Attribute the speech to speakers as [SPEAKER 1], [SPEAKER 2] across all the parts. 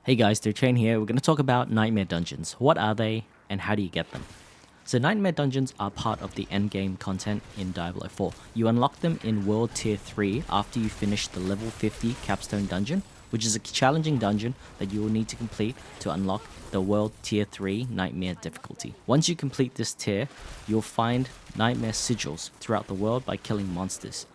[SPEAKER 1] Hey guys, Train here. We're going to talk about Nightmare Dungeons. What are they and how do you get them? So Nightmare Dungeons are part of the endgame content in Diablo 4. You unlock them in World Tier 3 after you finish the level 50 capstone dungeon, which is a challenging dungeon that you will need to complete to unlock the World Tier 3 Nightmare difficulty. Once you complete this tier, you'll find Nightmare Sigils throughout the world by killing monsters.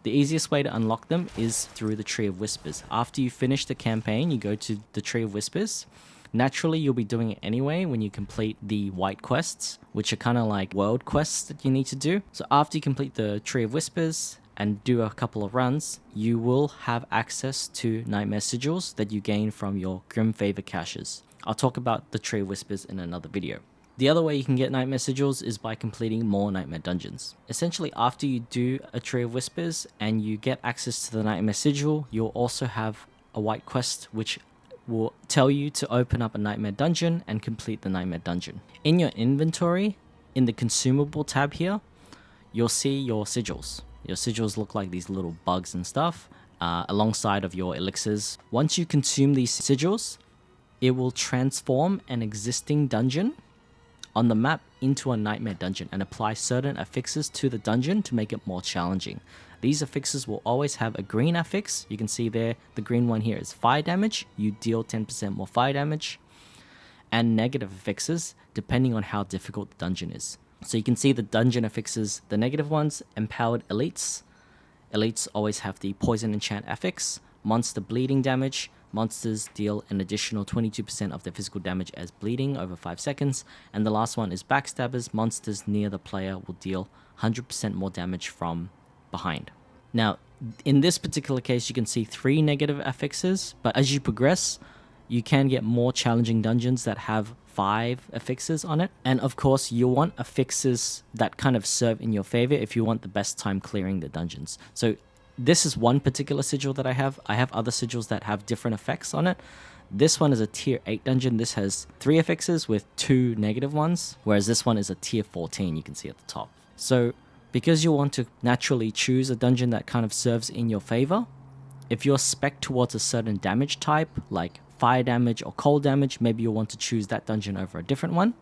[SPEAKER 1] The easiest way to unlock them is through the Tree of Whispers. After you finish the campaign, you go to the Tree of Whispers. Naturally, you'll be doing it anyway when you complete the white quests, which are kind of like world quests that you need to do. So after you complete the Tree of Whispers and do a couple of runs, you will have access to Nightmare Sigils that you gain from your Grim Favour caches. I'll talk about the Tree of Whispers in another video. The other way you can get Nightmare Sigils is by completing more Nightmare Dungeons. Essentially, after you do a Tree of Whispers and you get access to the Nightmare Sigil, you'll also have a white quest which will tell you to open up a Nightmare Dungeon and complete the Nightmare Dungeon. In your inventory, in the consumable tab here, you'll see your sigils. Your sigils look like these little bugs and stuff alongside of your elixirs. Once you consume these sigils, it will transform an existing dungeon on the map into a Nightmare Dungeon and apply certain affixes to the dungeon to make it more challenging. These affixes will always have a green affix. You can see there, the green one here is fire damage. You deal 10% more fire damage. And negative affixes, depending on how difficult the dungeon is. So you can see the dungeon affixes, the negative ones, empowered elites. Elites always have the poison enchant affix, monster bleeding damage. Monsters deal an additional 22% of their physical damage as bleeding over 5 seconds. And the last one is backstabbers. Monsters near the player will deal 100% more damage from behind. Now, in this particular case, you can see 3 negative affixes, but as you progress, you can get more challenging dungeons that have 5 affixes on it. And of course, you'll want affixes that kind of serve in your favor if you want the best time clearing the dungeons. So this is one particular sigil that I have. I have other sigils that have different effects on it. This one is a tier 8 dungeon. This has 3 affixes with 2 negative ones, whereas this one is a tier 14, you can see at the top. So because you want to naturally choose a dungeon that kind of serves in your favor, if you're spec towards a certain damage type, like fire damage or cold damage, maybe you'll want to choose that dungeon over a different one.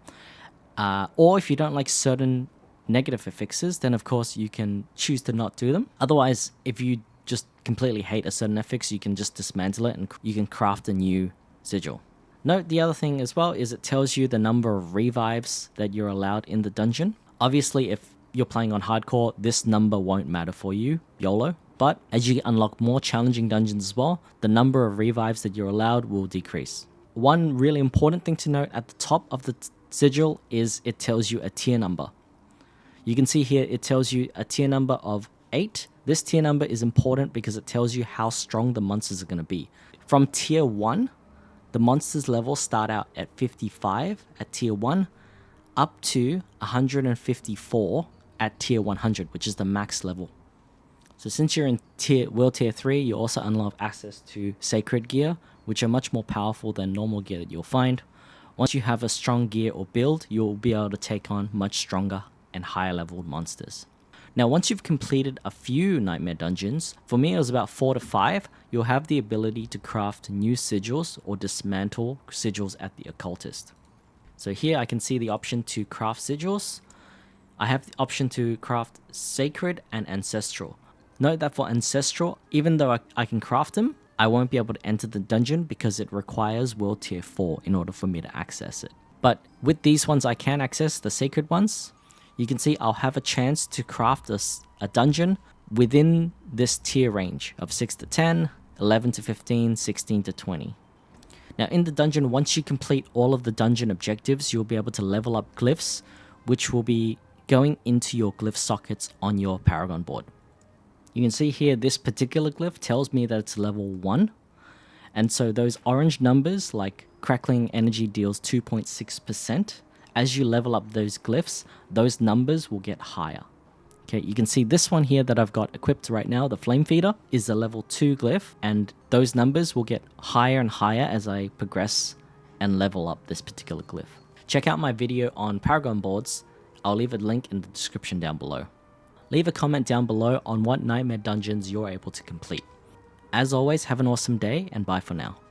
[SPEAKER 1] Or if you don't like certain negative affixes, then of course you can choose to not do them. Otherwise, if you just completely hate a certain affix, you can just dismantle it and you can craft a new sigil. Note the other thing as well is it tells you the number of revives that you're allowed in the dungeon. Obviously, if you're playing on hardcore, this number won't matter for you, YOLO. But as you unlock more challenging dungeons as well, the number of revives that you're allowed will decrease. One really important thing to note at the top of the sigil is it tells you a tier number. You can see here it tells you a tier number of 8. This tier number is important because it tells you how strong the monsters are going to be. From tier 1, the monsters level start out at 55 at tier 1, up to 154 at tier 100, which is the max level. So since you're in World Tier 3, you also unlock access to sacred gear, which are much more powerful than normal gear that you'll find. Once you have a strong gear or build, you'll be able to take on much stronger and higher leveled monsters. Now, once you've completed a few Nightmare Dungeons, for me it was about 4 to 5, you'll have the ability to craft new sigils or dismantle sigils at the occultist. So here I can see the option to craft sigils. I have the option to craft sacred and ancestral. Note that for ancestral, even though I can craft them, I won't be able to enter the dungeon because it requires World Tier 4 in order for me to access it. But with these ones I can access, the sacred ones. You can see I'll have a chance to craft a dungeon within this tier range of 6 to 10, 11 to 15, 16 to 20. Now in the dungeon, once you complete all of the dungeon objectives, you'll be able to level up glyphs, which will be going into your glyph sockets on your paragon board. You can see here this particular glyph tells me that it's level 1. And so those orange numbers like crackling energy deals 2.6%. As you level up those glyphs, those numbers will get higher. Okay, you can see this one here that I've got equipped right now, the Flame Feeder, is a level 2 glyph, and those numbers will get higher and higher as I progress and level up this particular glyph. Check out my video on paragon boards. I'll leave a link in the description down below. Leave a comment down below on what Nightmare Dungeons you're able to complete. As always, have an awesome day, and bye for now.